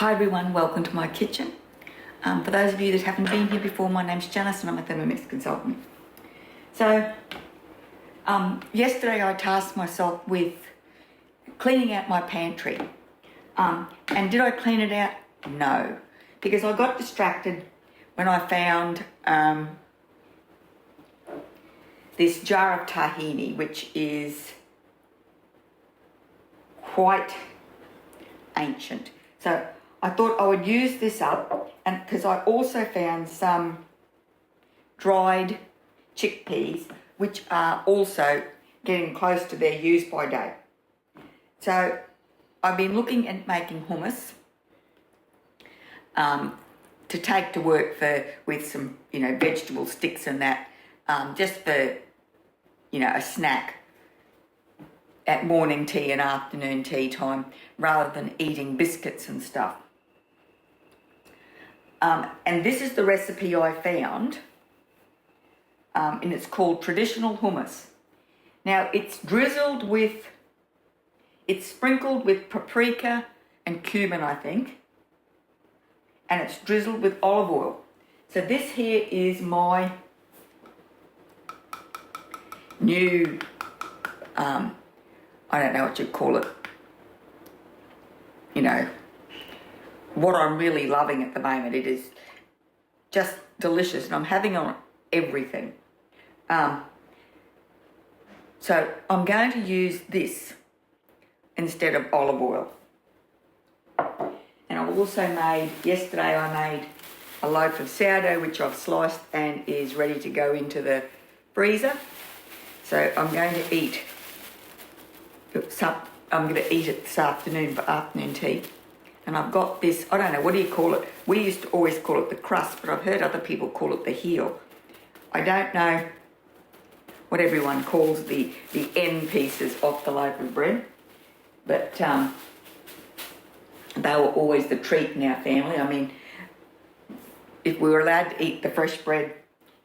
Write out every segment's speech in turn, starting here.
Hi everyone, welcome to my kitchen. For those of you that haven't been here before, my name's Janice and I'm a Thermomix consultant. So, yesterday I tasked myself with cleaning out my pantry. And did I clean it out? No, because I got distracted when I found this jar of tahini, which is quite ancient. So I thought I would use this up, and because I also found some dried chickpeas, which are also getting close to their use by date. So I've been looking at making hummus to take to work with some vegetable sticks and that, just for a snack at morning tea and afternoon tea time, rather than eating biscuits and stuff. And this is the recipe I found, and it's called traditional hummus. Now it's sprinkled with paprika and cumin, I think, and it's drizzled with olive oil. So this here is my new, I don't know what you'd call it, what I'm really loving at the moment. It is just delicious, and I'm having on everything. So I'm going to use this instead of olive oil. And I also yesterday I made a loaf of sourdough, which I've sliced and is ready to go into the freezer. So I'm going to eat it this afternoon for afternoon tea. And I've got this, I don't know, what do you call it? We used to always call it the crust, but I've heard other people call it the heel. I don't know what everyone calls the end pieces off the loaf of bread, but they were always the treat in our family. I mean, if we were allowed to eat the fresh bread,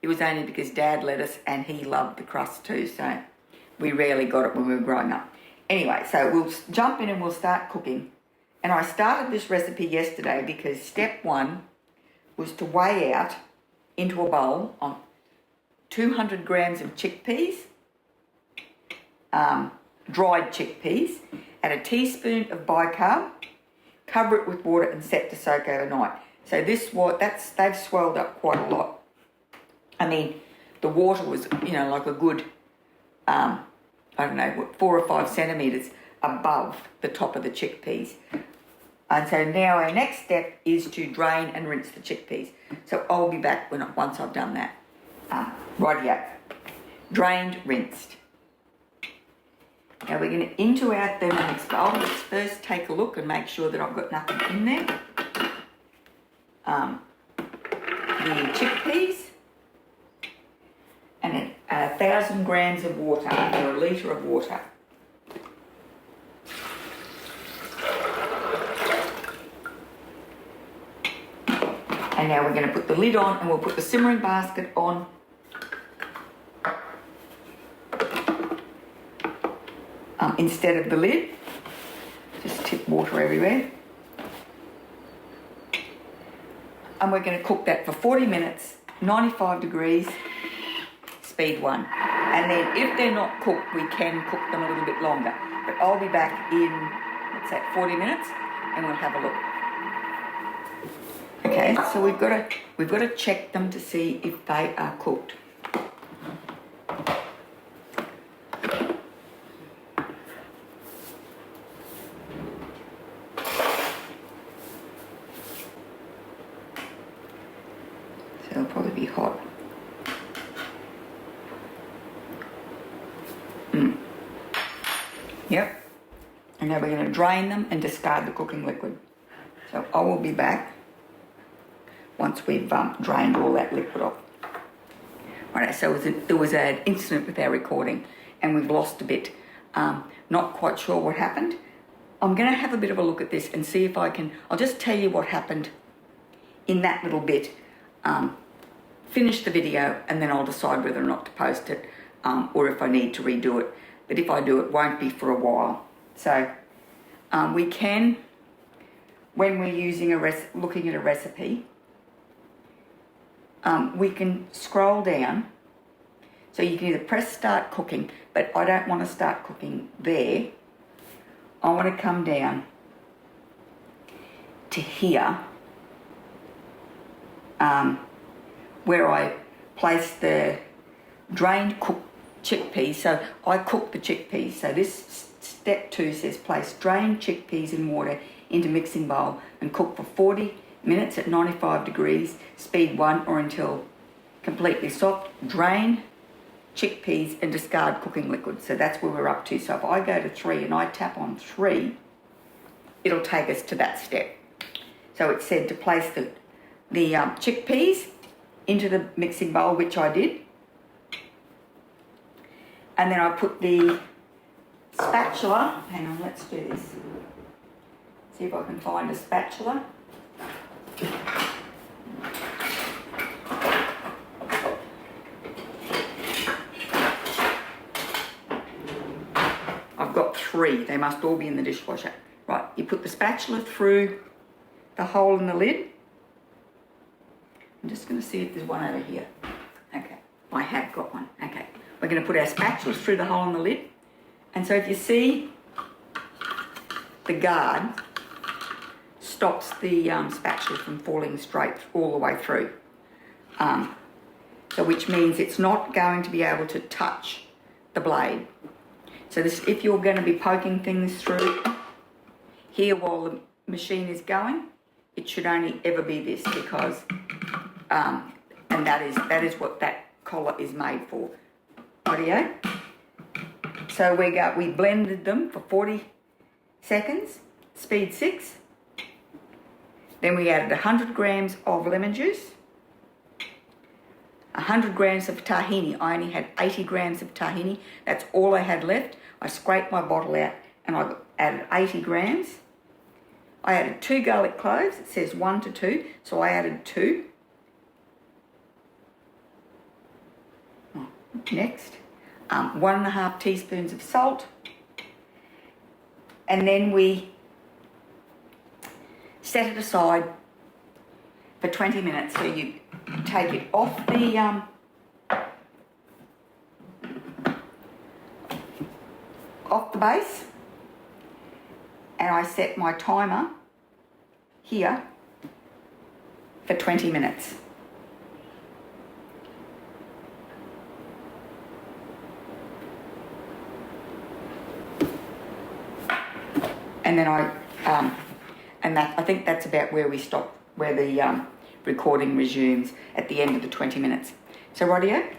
it was only because Dad let us, and he loved the crust too, so we rarely got it when we were growing up. Anyway, so we'll jump in and we'll start cooking. And I started this recipe yesterday because step one was to weigh out into a bowl on 200 grams of chickpeas, dried chickpeas, add a teaspoon of bicarb, cover it with water and set to soak overnight. So they've swelled up quite a lot. I mean, the water was, like a good, 4 or 5 centimetres above the top of the chickpeas. And so now our next step is to drain and rinse the chickpeas. So I'll be back once I've done that. Rightio. Drained, rinsed. Now we're going to into our Thermomix bowl. Let's first take a look and make sure that I've got nothing in there. The chickpeas and 1,000 grams of water, or a litre of water. And now we're going to put the lid on, and we'll put the simmering basket on. Instead of the lid. Just tip water everywhere. And we're going to cook that for 40 minutes, 95 degrees, speed 1. And then if they're not cooked, we can cook them a little bit longer. But I'll be back in, 40 minutes, and we'll have a look. Okay, so we've got to check them to see if they are cooked. So they'll probably be hot. Yep. And now we're going to drain them and discard the cooking liquid. So I will be back once we've drained all that liquid off. Right, so there was an incident with our recording and we've lost a bit. Not quite sure what happened. I'm going to have a bit of a look at this and see if I'll just tell you what happened in that little bit. Finish the video and then I'll decide whether or not to post it, or if I need to redo it. But if I do, it won't be for a while. So we can when we're using looking at a recipe, we can scroll down. So you can either press start cooking, but I don't want to start cooking there. I want to come down to here, where I place the drained cooked chickpeas. So I cook the chickpeas. So this step 2 says place drained chickpeas in water into mixing bowl and cook for 40 minutes at 95 degrees, speed 1 or until completely soft. Drain chickpeas and discard cooking liquid. So that's where we're up to. So if I go to 3 and I tap on 3, it'll take us to that step. So it said to place the chickpeas into the mixing bowl, which I did. And then I put the spatula, hang on, let's do this. See if I can find a spatula. I've got 3, they must all be in the dishwasher. Right, you put the spatula through the hole in the lid. I'm just going to see if there's one over here. Okay, I have got one. Okay, we're going to put our spatulas through the hole in the lid. And so if you see, the guard stops the spatula from falling straight all the way through. So which means it's not going to be able to touch the blade. So this, if you're going to be poking things through here while the machine is going, it should only ever be this, because and that is what that collar is made for. Audio. So we blended them for 40 seconds, speed 6. Then we added 100 grams of lemon juice, 100 grams of tahini. I only had 80 grams of tahini. That's all I had left. I scraped my bottle out and I added 80 grams. I added 2 garlic cloves. It says 1 to 2, so I added 2. Next, 1.5 teaspoons of salt. And then we set it aside for 20 minutes. So you take it off the base, and I set my timer here for 20 minutes. And then I think that's about where we stop, where the recording resumes at the end of the 20 minutes. So rightio,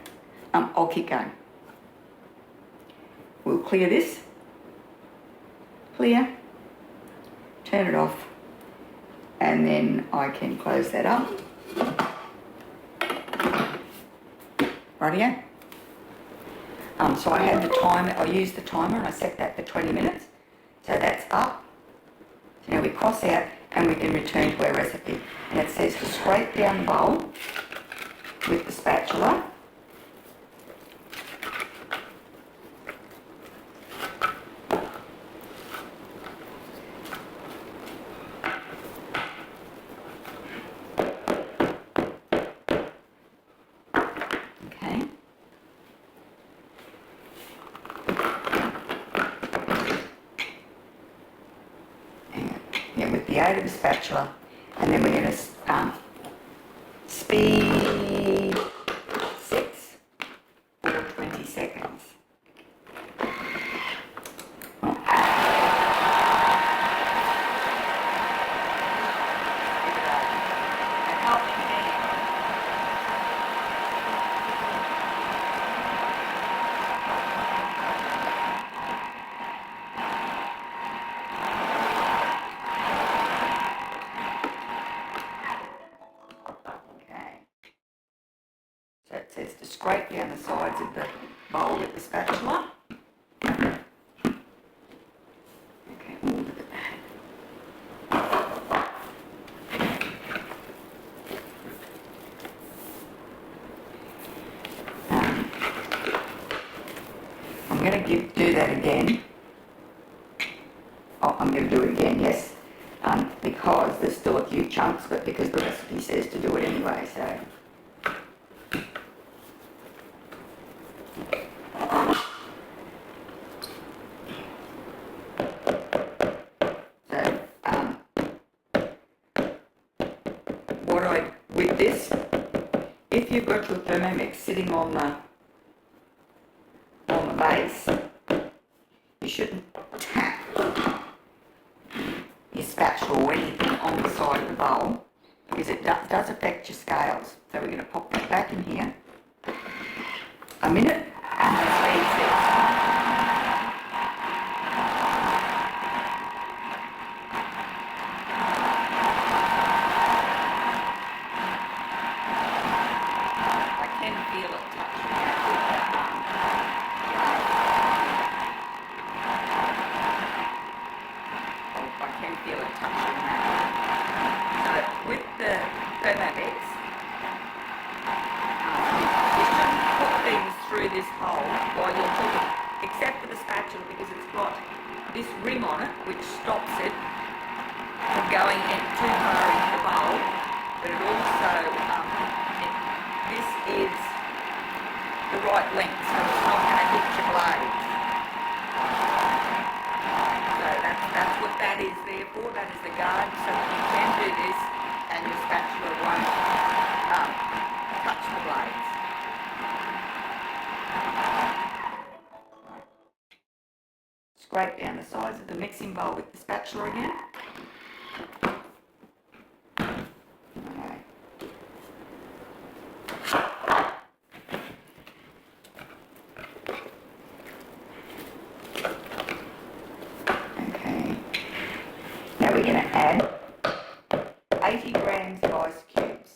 I'll keep going. We'll clear this, clear, turn it off, and then I can close that up. Rightio. So I had the timer, I used the timer and I set that for 20 minutes. So that's up. So now we cross out and we can return to our recipe. And it says to scrape down the bowl with the spatula. Okay. With the aid of the spatula, and then we're going to speed 6 for 20 seconds. So it says to scrape down the sides of the bowl with the spatula. Okay, we'll look at that. I'm going to do that again. Oh, I'm going to do it again, yes, because still a few chunks, but because the recipe says to do it anyway, so. With this, if you've got your Thermomix sitting on the base, you shouldn't tap your spatula or anything on the side of the bowl, because it does affect your scales. So we're going to pop that back in here. A minute, and the speed sets. This hole while you're cooking, except for the spatula, because it's got this rim on it which stops it from going in too far into the bowl, but it also, this is the right length, so it's not going to hit your blade. So that's what that is there for. That is the guard, so that you can do this and your spatula won't touch the blades. Scrape down the sides of the mixing bowl with the spatula again. Okay. Now we're going to add 80 grams of ice cubes.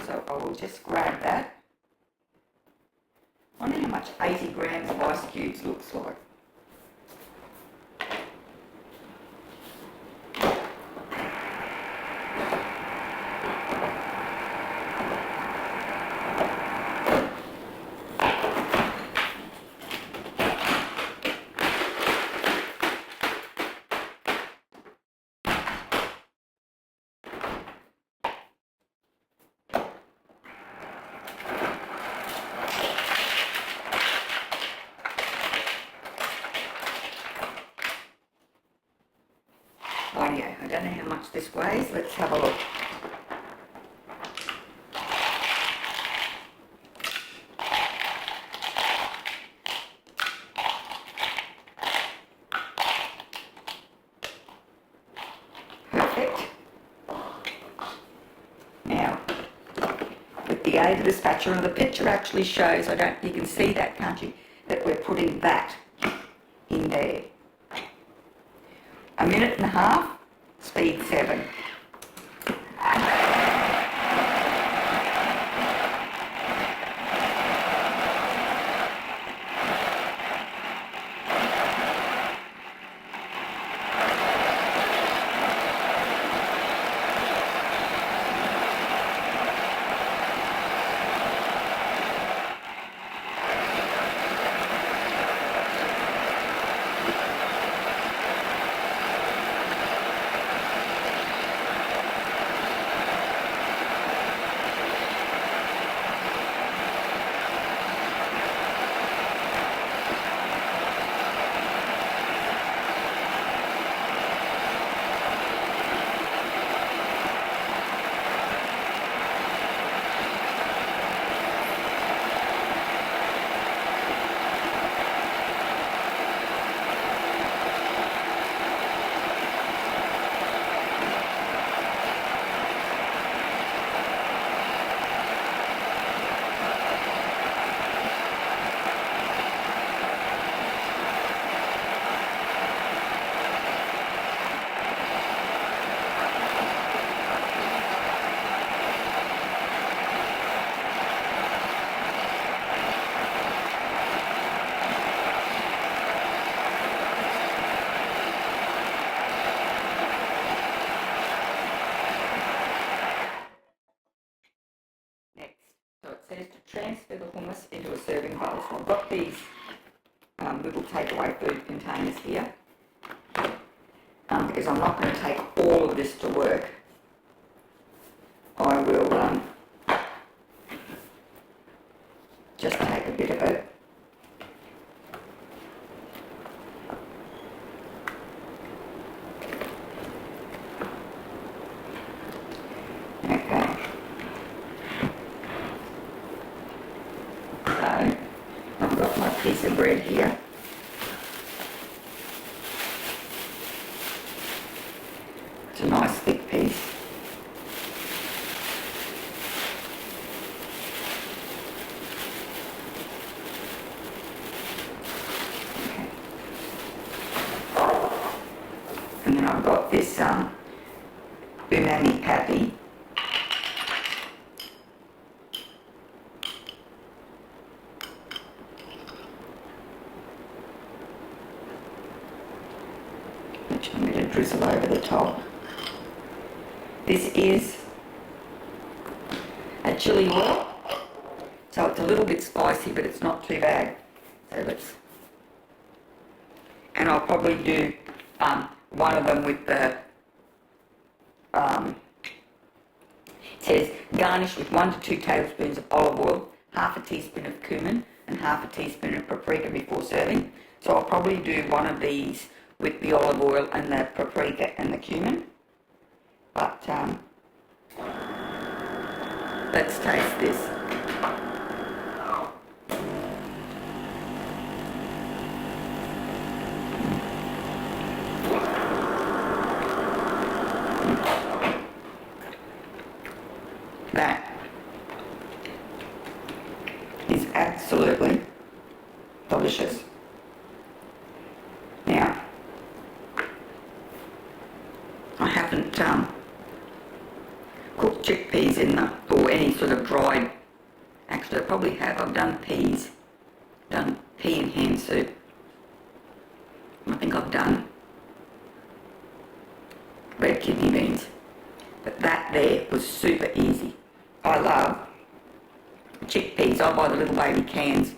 So I will just grab that. I wonder how much 80 grams of ice cubes looks like. Rightio, I don't know how much this weighs. Let's have a look. Perfect. Now, with the aid of the spatula, the picture actually shows, you can see that, can't you, that we're putting that in there. A minute and a half, speed 7. Says to transfer the hummus into a serving bowl. So I've got these little takeaway food containers here. done is I'm not going to take all of this to work. I will just take a bit of it. Okay. So I've got my piece of bread here. It's a nice thick piece. Okay. And then I've got this umami patty. Which I'm going to drizzle over the top. This is a chili oil, so it's a little bit spicy, but it's not too bad. So and I'll probably do one of them with the, it says garnish with 1 to 2 tablespoons of olive oil, half a teaspoon of cumin, and half a teaspoon of paprika before serving. So I'll probably do one of these with the olive oil and the paprika and the cumin. But let's taste this. That is absolutely delicious. Now, I haven't cooked chickpeas in the, or any sort of dried, actually I probably have. I've done peas, done pea and ham soup. I think I've done red kidney beans, but that there was super easy. I love chickpeas. I buy the little baby cans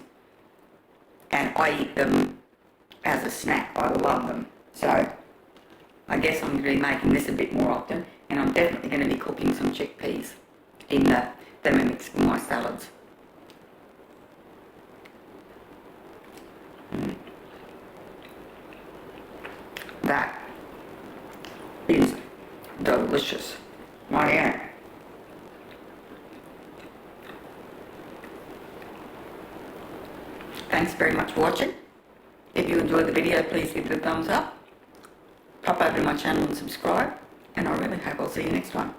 and I eat them as a snack. I love them. So I guess I'm going to be making this a bit more often, and I'm definitely going to be cooking some chickpeas in the Thermomix for my salads. That is delicious. Right here. Thanks very much for watching. If you enjoyed the video, please give it a thumbs up. Pop over to my channel and subscribe. And I really hope I'll see you next time.